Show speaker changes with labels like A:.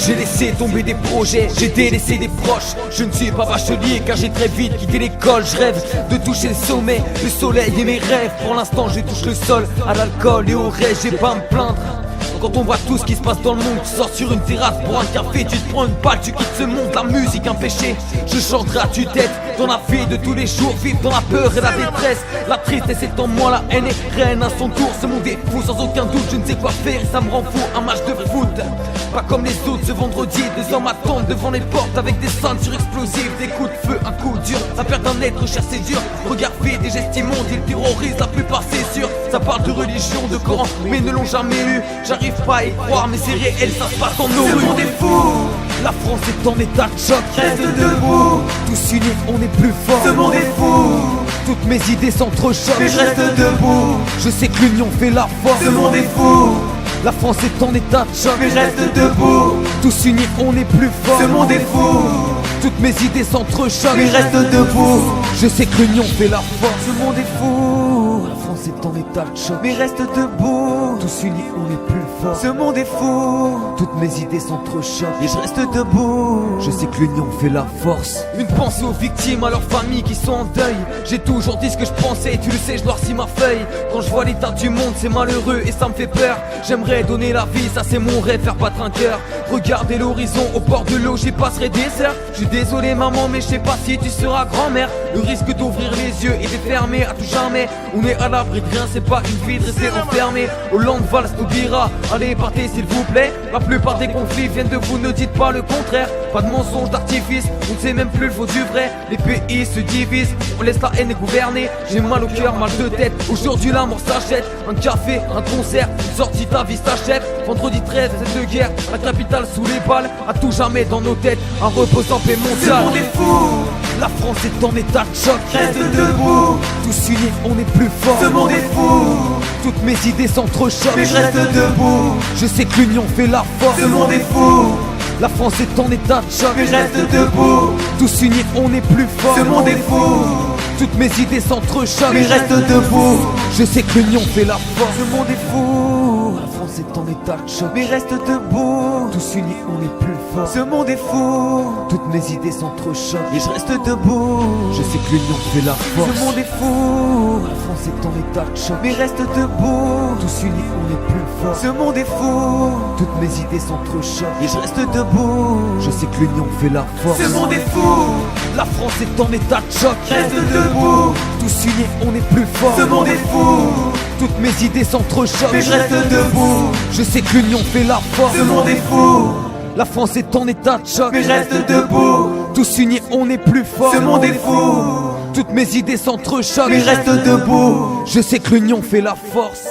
A: J'ai laissé tomber des projets, j'ai délaissé des proches. Je ne suis pas bachelier car j'ai très vite quitté l'école. Je rêve de toucher le sommet, le soleil et mes rêves. Pour l'instant je touche le sol, à l'alcool et au rêve. J'ai pas à me plaindre. Quand on voit tout ce qui se passe dans le monde, tu sors sur une terrasse pour un café, tu te prends une balle, tu quittes ce monde, la musique un péché. Je chanterai à tue-tête dans la vie de tous les jours, vivre dans la peur et la détresse. La tristesse est en moi, la haine est reine à son tour. Ce monde est fou sans aucun doute, je ne sais quoi faire et ça me rend fou. Un match de foot, pas comme les autres ce vendredi. 2 hommes m'attendent devant les portes avec des ceintures explosives, des coups de feu, un coup dur. La perte d'un être cher c'est dur, regard fait des gestes immondes, ils terrorisent la plupart c'est sûr. Ça parle de religion, de Coran, mais ne l'ont jamais eu. J'arrive pas à y croire mais c'est réel, ça se passe dans nos rues.
B: Ce monde est fou,
A: la France est en état de choc.
B: reste debout,
A: tous unis on est plus fort.
B: ce monde est fou,
A: Toutes mes idées s'entrechoquent,
B: mais je reste debout.
A: je sais que l'union fait la force.
B: Ce monde est fou,
A: La France est en état de choc.
B: mais je reste debout.
A: Tous unis on est plus fort.
B: Ce monde est fou,
A: Toutes mes idées s'entrechoquent,
B: mais je reste debout.
A: je sais que l'union fait la force.
B: Ce monde est fou,
A: La France est en état de choc.
B: mais je reste debout.
A: Tous unis on est plus fort.
B: Ce monde est fou,
A: Toutes mes idées s'entrechoquent,
B: et je reste debout.
A: je sais que l'union fait la force. Une pensée aux victimes, à leurs familles qui sont en deuil. J'ai toujours dit ce que je pensais, tu le sais, je noircis ma feuille. Quand je vois l'état du monde, c'est malheureux et ça me fait peur. J'aimerais donner la vie, ça c'est mon rêve, faire battre un cœur. Regarder l'horizon, au bord de l'eau, j'y passerai des heures. Je suis désolé maman, mais je sais pas si tu seras grand-mère. Le risque d'ouvrir les yeux et de fermer à tout jamais. On est à l'abri de rien, c'est pas une vie de rester enfermé. Hollande, Valls, Taubira, allez partez s'il vous plaît. La plupart des conflits viennent de vous, ne dites pas le contraire. Pas de mensonges, d'artifice, on ne sait même plus le faux du vrai. Les pays se divisent, on laisse la haine gouverner. J'ai mal au cœur, mal de tête, aujourd'hui la mort s'achète. Un café, un concert, une sortie, ta vie s'achève. Vendredi 13, cette guerre, la capitale sous les balles. À tout jamais dans nos têtes, un repos en paix
B: Ce
A: mondial.
B: monde est fou,
A: La France est en état de choc,
B: reste debout.
A: tous unis on est plus fort.
B: Ce monde est fou,
A: Toutes mes idées s'entrechoquent,
B: mais je reste debout.
A: je sais que l'union fait la force.
B: Ce monde est fou,
A: La France est en état de choc,
B: mais je reste debout.
A: tous unis on est plus fort.
B: Ce monde est fou,
A: Toutes mes idées s'entrechoquent,
B: mais je reste debout.
A: je sais que l'union fait la force.
B: Ce monde est fou,
A: La France est en état de choc,
B: mais je reste debout.
A: tous unis on est plus fort.
B: Ce monde est fou,
A: Toutes mes idées s'entrechoquent,
B: mais je reste debout.
A: je sais que l'union fait la force.
B: Ce monde est fou,
A: La France est en état de choc,
B: mais je reste debout.
A: tous unis on est plus fort.
B: Ce monde est fou,
A: Toutes mes idées s'entrechoquent,
B: et je reste debout.
A: je sais que l'union fait la force.
B: Ce monde est fou,
A: La France est en état de choc,
B: je reste debout.
A: tous unis on est plus fort.
B: Ce monde est fou,
A: Toutes mes idées s'entrechoquent,
B: mais je reste debout.
A: je sais que l'union fait la force.
B: Ce monde est fou,
A: La France est en état de choc,
B: mais je reste debout.
A: tous unis on est plus fort.
B: Ce monde est fou,
A: Toutes mes idées s'entrechoquent,
B: mais je reste debout.
A: je sais que l'union fait la force.